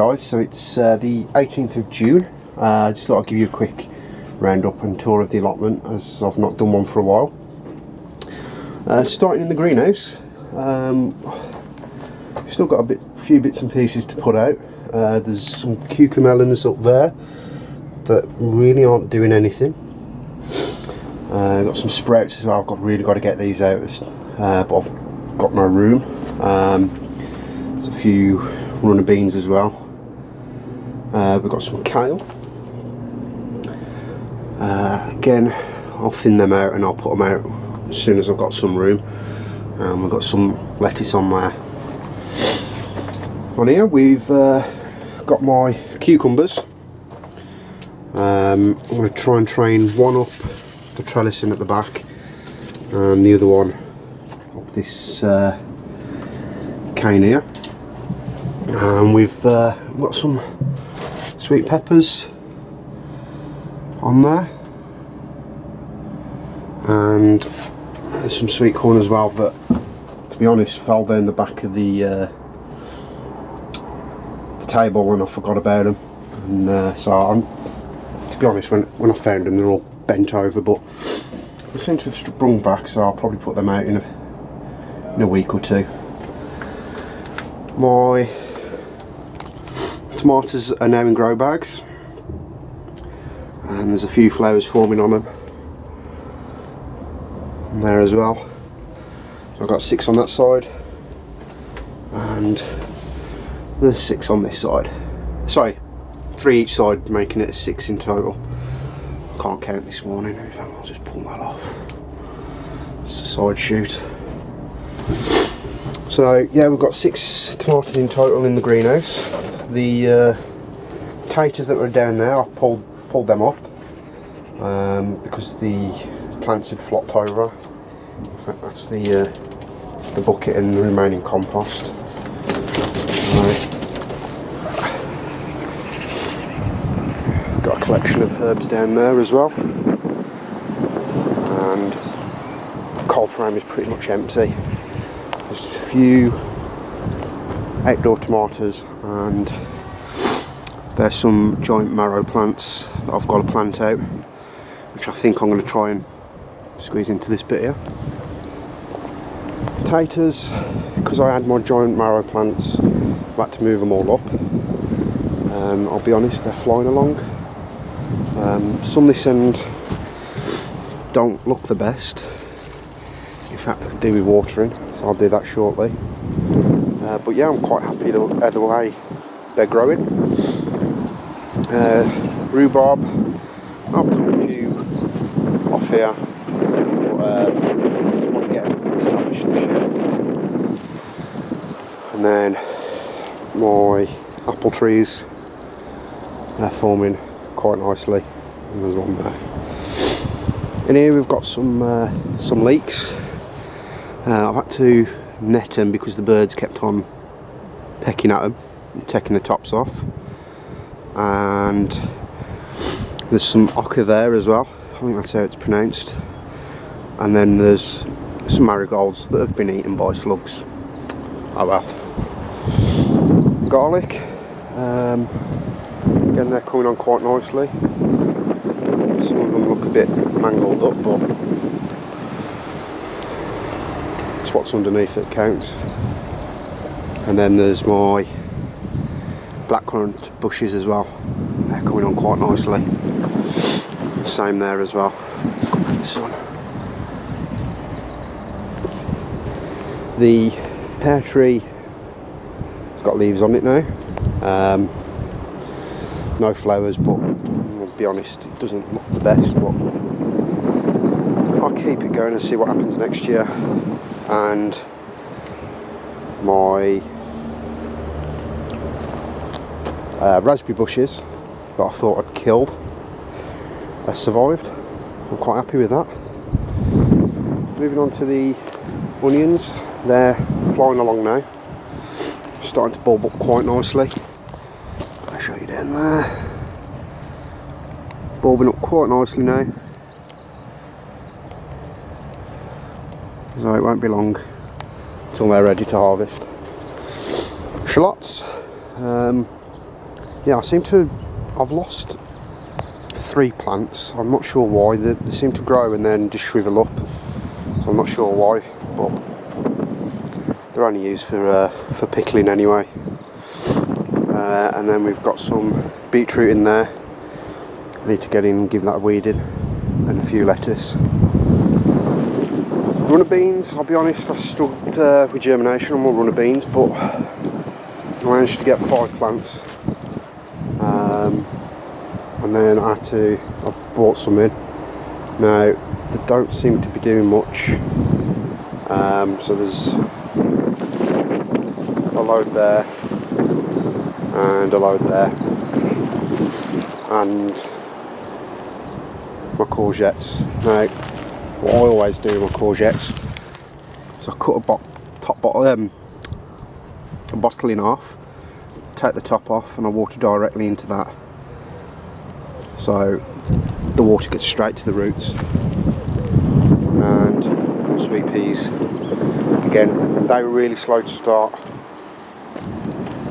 Guys, so it's the 18th of June. I just thought I'd give you a quick roundup and tour of the allotment, as I've not done one for a while. Starting in the greenhouse, still got a few bits and pieces to put out. There's some cucamelons up there that really aren't doing anything. Got some sprouts as well. I've really got to get these out, but I've got no room. There's a few runner beans as well. We've got some kale. Again, I'll thin them out and I'll put them out as soon as I've got some room. We've got some lettuce on there. On here we've got my cucumbers. I'm going to try and train one up the trellis in at the back and the other one up this cane here. And we've got some sweet peppers on there, and there's some sweet corn as well, but to be honest fell down the back of the table and I forgot about them, and so to be honest, when I found them they're all bent over, but they seem to have sprung back, so I'll probably put them out in a week or two. My tomatoes are now in grow bags, and there's a few flowers forming on them and there as well. So I've got 6 on that side and there's 6 on this side. Sorry, 3 each side, making it 6 in total. Can't count this morning. In fact, I'll just pull that off. It's a side shoot. So yeah, we've got 6 tomatoes in total in the greenhouse. The taters that were down there, I pulled them up because the plants had flopped over. In fact, that's the bucket and the remaining compost. Got a collection of herbs down there as well, and the cold frame is pretty much empty. There's a few outdoor tomatoes, and there's some giant marrow plants that I've got to plant out, which I think I'm going to try and squeeze into this bit here. Potatoes, because I had my giant marrow plants, I've had to move them all up. I'll be honest, they're flying along. Some this end don't look the best. In fact, I could do with watering, so I'll do that shortly. But yeah, I'm quite happy the way they're growing. Rhubarb, I've took a few off here, but just want to get them established this year. And then my apple trees, they're forming quite nicely, and there's one there. In here we've got some leeks. I've had to net them because the birds kept on pecking at them and taking the tops off, and there's some ochre there as well. I think that's how it's pronounced. And then there's some marigolds that have been eaten by slugs. Oh well. Garlic, again, they're coming on quite nicely. Some of them look a bit mangled up, but it's what's underneath that counts. And then there's my blackcurrant bushes as well. They're coming on quite nicely. Same there as well. Let's go back to the sun. The pear tree, it's got leaves on it now. No flowers, but I'll be honest, it doesn't look the best, but I'll keep it going and see what happens next year. And my raspberry bushes that I thought I'd killed have survived. I'm quite happy with that. Moving on to the onions, they're flying along now, starting to bulb up quite nicely. I'll show you down there, bulbing up quite nicely now, so it won't be long until they're ready to harvest. Shallots, yeah, I've lost 3 plants. I'm not sure why. They seem to grow and then just shrivel up. I'm not sure why, but they're only used for pickling anyway. And then we've got some beetroot in there. I need to get in and give that a weeding, and a few lettuce. Runner beans, I'll be honest, I struggled with germination on my runner beans, but I managed to get 5 plants. And then I've brought some in. Now, they don't seem to be doing much. So there's a load there, and a load there, and my courgettes. Now, what I always do with my courgettes is I cut a bottle in half, take the top off, and I water directly into that, so the water gets straight to the roots. And sweet peas, again, they were really slow to start,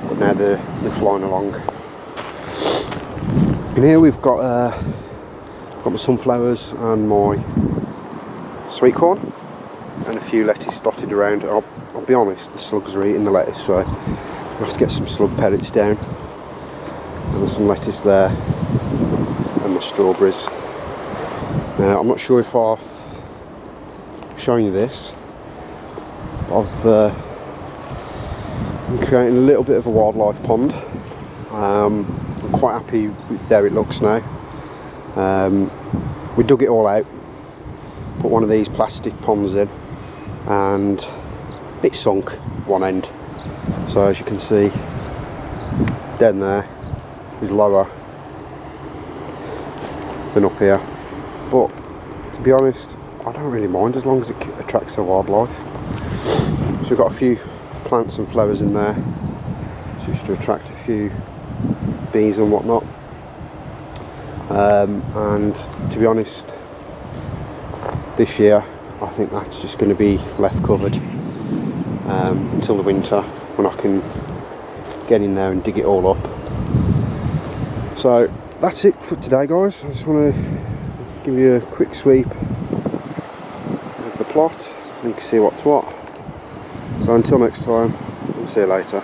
but now they're flying along. In here we've got my sunflowers and my sweet corn, and a few lettuce dotted around. I'll be honest, the slugs are eating the lettuce, so I have to get some slug pellets down. And there's some lettuce there, and my strawberries. Now, I'm not sure if I've shown you this, but I've been creating a little bit of a wildlife pond. I'm quite happy with how it looks now. We dug it all out, put one of these plastic ponds in, and it sunk one end. So as you can see, down there is lower than up here. But to be honest, I don't really mind as long as it attracts the wildlife. So we've got a few plants and flowers in there, just to attract a few bees and whatnot. And to be honest, this year I think that's just going to be left covered until the winter, when I can get in there and dig it all up. So that's it for today, guys. I just want to give you a quick sweep of the plot so you can see what's what. So until next time, I'll see you later.